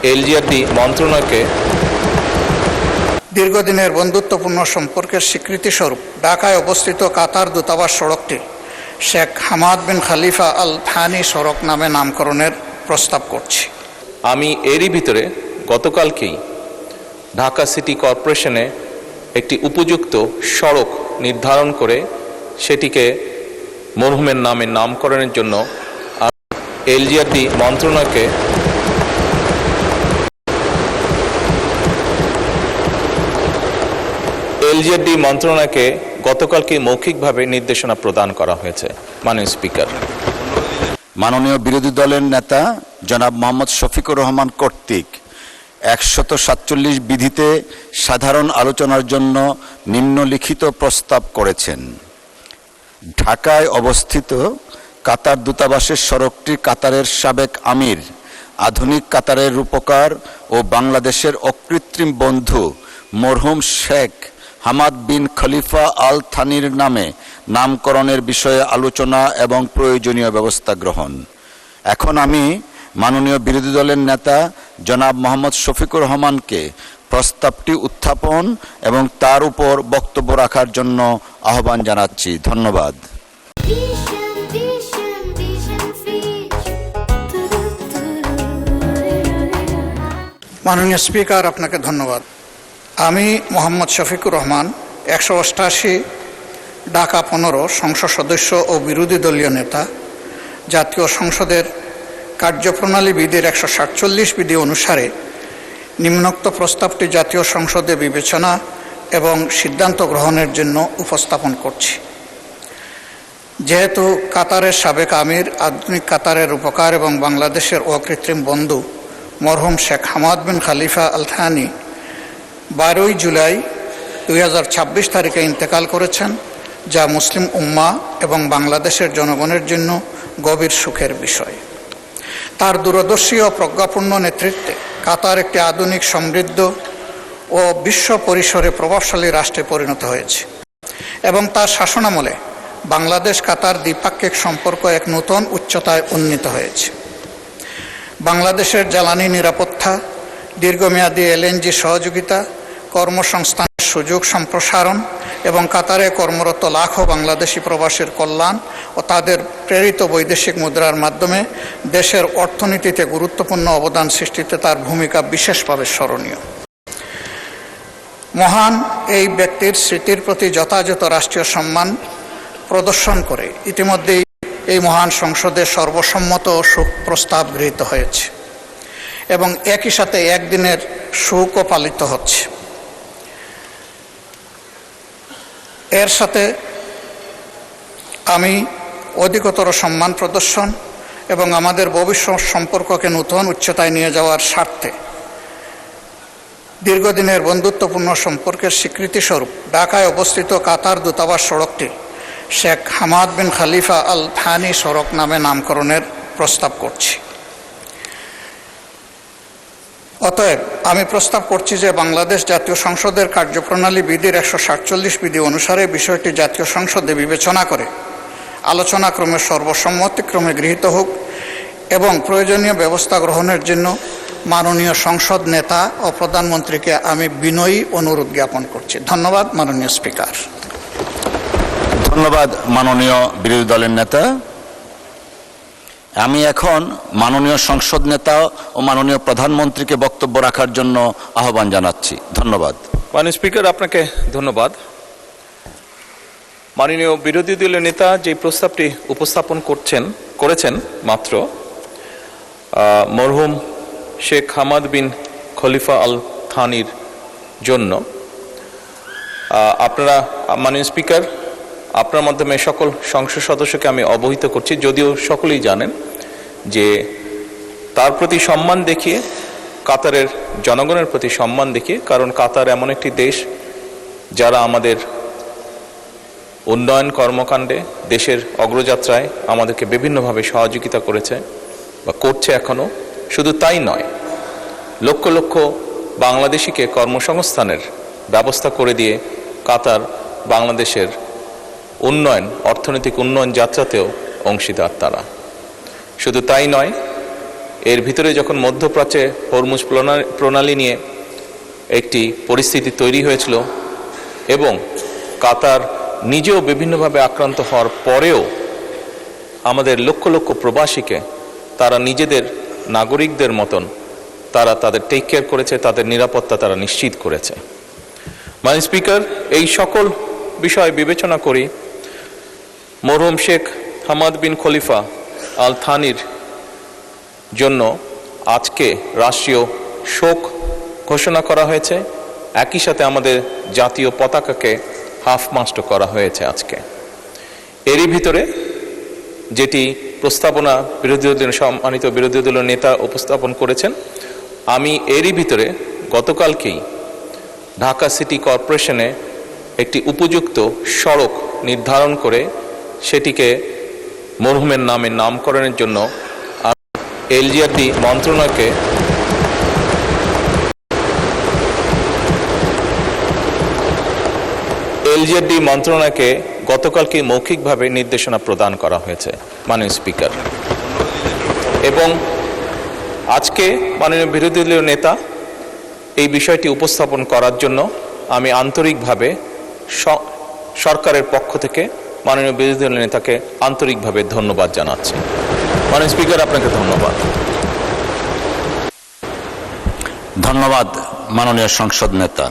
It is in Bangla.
এলজিআরডি মন্ত্রণালয়কে দীর্ঘদিনের বন্ধুত্বপূর্ণ সম্পর্কের স্বীকৃতিস্বরূপ ঢাকায় অবস্থিত কাতার দূতাবাস সড়কটি শেখ হামাদ বিন খলিফা আল থানি সড়ক নামে নামকরণের প্রস্তাব করছি। আমি এরই ভিতরে গতকালকেই ঢাকা সিটি কর্পোরেশনে একটি উপযুক্ত সড়ক নির্ধারণ করে সেটিকে মরহুমের নামে নামকরণের জন্য এলজিআরডি মন্ত্রণালয়কে গতকালকে মৌখিকভাবে নির্দেশনা প্রদান করা হয়েছে। মাননীয় স্পিকার, মাননীয় বিরোধী দলের নেতা জনাব মোহাম্মদ শফিকুর রহমান কর্তৃক 147 বিধিতে সাধারণ আলোচনার জন্য নিম্নলিখিত প্রস্তাব করেছেন। ঢাকায় অবস্থিত কাতার দূতাবাসের সড়কটি কাতারের সাবেক আমির, আধুনিক কাতারের রূপকার ও বাংলাদেশের অকৃত্রিম বন্ধু মরহুম শেখ হামাদ বিন খলিফা আল থানির নামে নামকরণের বিষয়ে আলোচনা এবং প্রয়োজনীয় ব্যবস্থা গ্রহণ। এখন আমি মাননীয় বিরোধী দলের নেতা জনাব মোহাম্মদ শফিকুর রহমানকে প্রস্তাবটি উত্থাপন এবং তার উপর বক্তব্য রাখার জন্য আহ্বান জানাচ্ছি। ধন্যবাদ। মাননীয় স্পিকার, আপনাকে ধন্যবাদ। আমি মোহাম্মদ শফিকুর রহমান 188 ঢাকা 15 সংসদ সদস্য ও বিরোধী দলীয় নেতা, জাতীয় সংসদের কার্যপ্রণালী বিধির 147 বিধি অনুসারে নিম্নোক্ত প্রস্তাবটি জাতীয় সংসদে বিবেচনা এবং সিদ্ধান্ত গ্রহণের জন্য উপস্থাপন করছি। যেহেতু কাতারের সাবেক আমির, আধুনিক কাতারের রূপকার এবং বাংলাদেশের অকৃত্রিম বন্ধু মরহুম শেখ হামাদ বিন খলিফা আল থানি 12 জুলাই 2026 তারিখে ইন্তেকাল করেছেন, যা মুসলিম উম্মাহ এবং বাংলাদেশের জনগণের জন্য গভীর সুখের বিষয়। তার দূরদর্শী ও প্রজ্ঞাপূর্ণ নেতৃত্বে কাতার একটি আধুনিক, সমৃদ্ধ ও বিশ্ব পরিসরে প্রভাবশালী রাষ্ট্রে পরিণত হয়েছে এবং তার শাসনামলে বাংলাদেশ কাতার দ্বিপাক্ষিক সম্পর্ক এক নতুন উচ্চতায় উন্নীত হয়েছে। বাংলাদেশের জ্বালানি নিরাপত্তা, দীর্ঘমেয়াদী এলএনজি সহযোগিতা, কর্মসংস্থানের সুযোগ সম্প্রসারণ এবং কাতারে কর্মরত লাখো বাংলাদেশি প্রবাসীর কল্যাণ ও তাদের প্রেরিত বৈদেশিক মুদ্রার মাধ্যমে দেশের অর্থনীতিতে গুরুত্বপূর্ণ অবদান সৃষ্টিতে তার ভূমিকা বিশেষভাবে স্মরণীয়। মহান এই ব্যক্তির স্মৃতির প্রতি যথাযথ রাষ্ট্রীয় সম্মান প্রদর্শন করে ইতিমধ্যেই এই মহান সংসদে সর্বসম্মত প্রস্তাব গৃহীত হয়েছে এবং একই সাথে একদিনের শোকও পালিত হচ্ছে। এর সাথে আমি অধিকতর সম্মান প্রদর্শন এবং আমাদের ভবিষ্যৎ সম্পর্ককে নতুন উচ্চতায় নিয়ে যাওয়ার স্বার্থে দীর্ঘদিনের বন্ধুত্বপূর্ণ সম্পর্কের স্বীকৃতিস্বরূপ ঢাকায় অবস্থিত কাতার দূতাবাস সড়কটি শেখ হামাদ বিন খলিফা আল থানি সড়ক নামে নামকরণের প্রস্তাব করছি। অতএব আমি প্রস্তাব করছি যে বাংলাদেশ জাতীয় সংসদের কার্যপ্রণালী বিধির 147 বিধি অনুসারে বিষয়টি জাতীয় সংসদে বিবেচনা করে আলোচনাক্রমে সর্বসম্মতিক্রমে গৃহীত হোক এবং প্রয়োজনীয় ব্যবস্থা গ্রহণের জন্য মাননীয় সংসদ নেতা ও প্রধানমন্ত্রীকে আমি বিনয়ী অনুরোধ জ্ঞাপন করছি। ধন্যবাদ মাননীয় স্পিকার। ধন্যবাদ মাননীয় বিরোধী দলের নেতা। আমি এখন মাননীয় সংসদ নেতা ও মাননীয় প্রধানমন্ত্রীকে বক্তব্য রাখার জন্য আহ্বান জানাচ্ছি। ধন্যবাদ। মাননীয় স্পিকার, আপনাকে ধন্যবাদ। মাননীয় বিরোধী দলের নেতা যে প্রস্তাবটি উপস্থাপন করেছেন মাত্র মরহুম শেখ হামাদ বিন খলিফা আল থানির জন্য, আপনারা মাননীয় স্পিকার, আপনার মাধ্যমে সকল সংসদ সদস্যকে আমি অবহিত করছি, যদিও সকলেই জানেন যে তার প্রতি সম্মান দেখিয়ে, কাতারের জনগণের প্রতি সম্মান দেখিয়ে, কারণ কাতার এমন একটি দেশ যারা আমাদের উন্নয়ন কর্মকাণ্ডে, দেশের অগ্রযাত্রায় আমাদেরকে বিভিন্নভাবে সহযোগিতা করেছে বা করছে এখনও। শুধু তাই নয়, লক্ষ লক্ষ বাংলাদেশিকে কর্মসংস্থানের ব্যবস্থা করে দিয়ে কাতার বাংলাদেশের উন্নয়ন, অর্থনৈতিক উন্নয়ন যাত্রাতেও অংশীদার তারা। শুধু তাই নয়, এর ভিতরে যখন মধ্যপ্রাচ্যে হরমুজ প্রণালী নিয়ে একটি পরিস্থিতি তৈরি হয়েছিল এবং কাতার নিজেও বিভিন্নভাবে আক্রান্ত হওয়ার পরেও আমাদের লক্ষ লক্ষ প্রবাসীকে তারা নিজেদের নাগরিকদের মতন তারা তাদের টেক কেয়ার করেছে, তাদের নিরাপত্তা তারা নিশ্চিত করেছে। মাননীয় স্পিকার, এই সকল বিষয় বিবেচনা করি মরহুম শেখ হামাদ বিন খলিফা আল থানির জন্য আজকে রাষ্ট্রীয় শোক ঘোষণা করা হয়েছে। একই সাথে আমাদের জাতীয় পতাকাকে হাফ মাস্ট করা হয়েছে আজকে। এরই ভিতরে যেটি প্রস্তাবনা সম্মানিত বিরোধী দলীয় নেতা উপস্থাপন করেছেন, আমি এরই ভিতরে গতকালকেই ঢাকা সিটি কর্পোরেশনে একটি উপযুক্ত সড়ক নির্ধারণ করে সেটিকে মরহুমের নামে নামকরণের জন্য এলজিআরডি মন্ত্রণালয়কে গতকালকে মৌখিকভাবে নির্দেশনা প্রদান করা হয়েছে মাননীয় স্পিকার। এবং আজকে মাননীয় বিরোধী দলীয় নেতা এই বিষয়টি উপস্থাপন করার জন্য আমি আন্তরিকভাবে সরকারের পক্ষ থেকে মাননীয় বিরোধী দলীয় নেতাকে আন্তরিকভাবে ধন্যবাদ জানাচ্ছি। মাননীয় স্পিকার, আপনাকে ধন্যবাদ। ধন্যবাদ মাননীয় সংসদ নেতা।